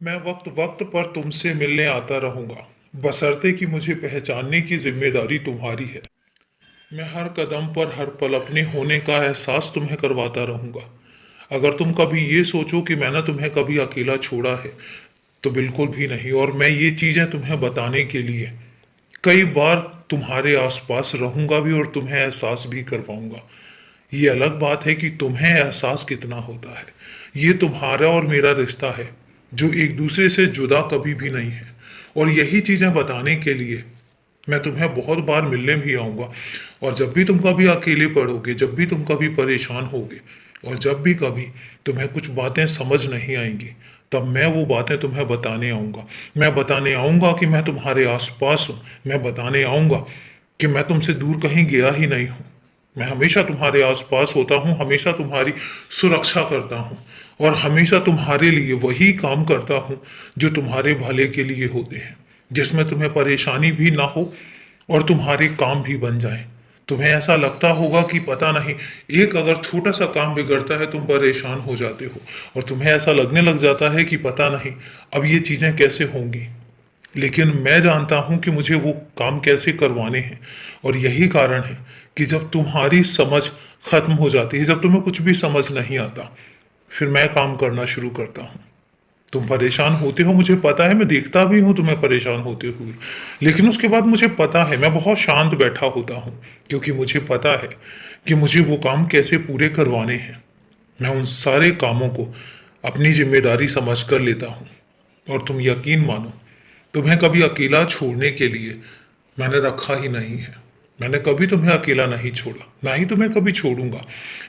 मैं वक्त वक्त पर तुमसे मिलने आता रहूंगा, बशर्ते कि मुझे पहचानने की जिम्मेदारी तुम्हारी है। मैं हर कदम पर हर पल अपने होने का एहसास तुम्हें करवाता रहूंगा। अगर तुम कभी ये सोचो कि मैंने तुम्हें कभी अकेला छोड़ा है, तो बिल्कुल भी नहीं। और मैं ये चीजें तुम्हें बताने के लिए कई बार तुम्हारे आसपास रहूंगा भी और तुम्हें एहसास भी करवाऊंगा। ये अलग बात है कि तुम्हें एहसास कितना होता है। ये तुम्हारा और मेरा रिश्ता है, जो एक दूसरे से जुदा कभी भी नहीं है। और यही चीजें बताने के लिए मैं तुम्हें बहुत बार मिलने भी आऊंगा। और जब भी तुम कभी अकेले पड़ोगे, जब भी तुम कभी परेशान होगे, और जब भी कभी तुम्हें कुछ बातें समझ नहीं आएंगी, तब मैं वो बातें तुम्हें बताने आऊंगा। मैं बताने आऊंगा कि मैं तुम्हारे आसपास हूँ। मैं बताने आऊंगा कि मैं तुमसे दूर कहीं गया ही नहीं हूँ। मैं हमेशा तुम्हारे आसपास होता हूँ, हमेशा तुम्हारी सुरक्षा करता हूँ, और हमेशा तुम्हारे लिए वही काम करता हूँ जो तुम्हारे भले के लिए होते हैं, जिसमें तुम्हें परेशानी भी ना हो और तुम्हारे काम भी बन जाए। तुम्हें ऐसा लगता होगा कि पता नहीं, एक अगर छोटा सा काम बिगड़ता है तुम परेशान हो जाते हो, और तुम्हें ऐसा लगने लग जाता है कि पता नहीं अब ये चीजें कैसे होंगी। लेकिन मैं जानता हूं कि मुझे वो काम कैसे करवाने हैं। और यही कारण है कि जब तुम्हारी समझ खत्म हो जाती है, जब तुम्हें कुछ भी समझ नहीं आता, फिर मैं काम करना शुरू करता हूँ। तुम परेशान होते हो, मुझे पता है, मैं देखता भी हूँ तुम्हें परेशान होते हुए। लेकिन उसके बाद मुझे पता है, मैं बहुत शांत बैठा होता हूँ, क्योंकि मुझे पता है कि मुझे वो काम कैसे पूरे करवाने हैं। मैं उन सारे कामों को अपनी जिम्मेदारी समझ कर लेता हूँ। और तुम यकीन मानो, तुम्हें कभी अकेला छोड़ने के लिए मैंने रखा ही नहीं है। मैंने कभी तुम्हें अकेला नहीं छोड़ा, ना ही तुम्हें कभी छोड़ूंगा।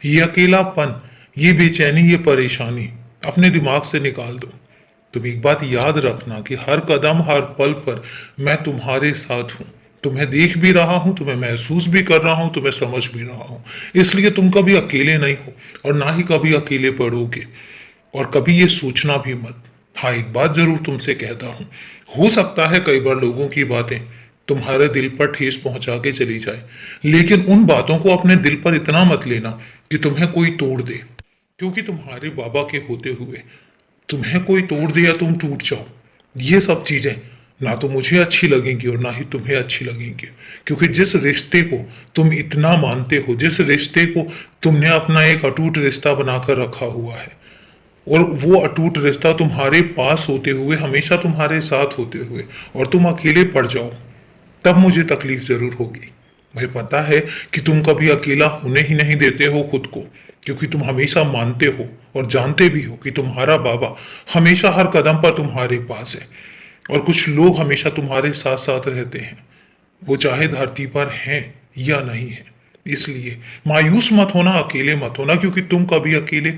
ये अकेलापन, ये बेचैनी, ये परेशानी अपने दिमाग से निकाल दो। तुम एक बात याद रखना कि हर कदम हर पल पर मैं तुम्हारे साथ हूँ। तुम्हें देख भी रहा हूँ, तुम्हें महसूस भी कर रहा हूँ, तुम्हें समझ भी रहा हूँ। इसलिए तुम कभी अकेले नहीं हो, और ना ही कभी अकेले पड़ोगे। और कभी ये सोचना भी मत। हाँ, एक बात जरूर तुमसे कहता हूँ, हो सकता है कई बार लोगों की बातें तुम्हारे दिल पर ठेस पहुंचा के चली जाए, लेकिन उन बातों को अपने दिल पर इतना मत लेना कि तुम्हें कोई तोड़ दे। क्योंकि तुम्हारे बाबा के होते हुए तुम्हें कोई तोड़ दे या तुम टूट जाओ, ये सब चीजें ना तो मुझे अच्छी लगेंगी और ना ही तुम्हें अच्छी लगेंगी। क्योंकि जिस रिश्ते को तुम इतना मानते हो, जिस रिश्ते को तुमने अपना एक अटूट रिश्ता बनाकर रखा हुआ है, और वो अटूट रिश्ता तुम्हारे पास होते हुए, हमेशा तुम्हारे साथ होते हुए, और तुम अकेले पड़ जाओ, तब मुझे तकलीफ जरूर होगी। मुझे पता है कि तुम कभी अकेला होने ही नहीं देते हो खुद को, क्योंकि तुम हमेशा मानते हो और जानते भी हो कि तुम्हारा बाबा हमेशा हर कदम पर तुम्हारे पास है। और कुछ लोग हमेशा तुम्हारे साथ साथ रहते हैं, वो चाहे धरती पर हैं या नहीं है। इसलिए मायूस मत होना, अकेले मत होना, क्योंकि तुम कभी अकेले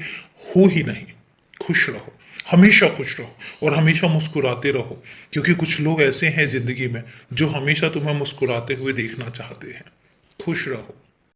हो ही नहीं। खुश रहो, हमेशा खुश रहो, और हमेशा मुस्कुराते रहो, क्योंकि कुछ लोग ऐसे हैं जिंदगी में जो हमेशा तुम्हें मुस्कुराते हुए देखना चाहते हैं। खुश रहो।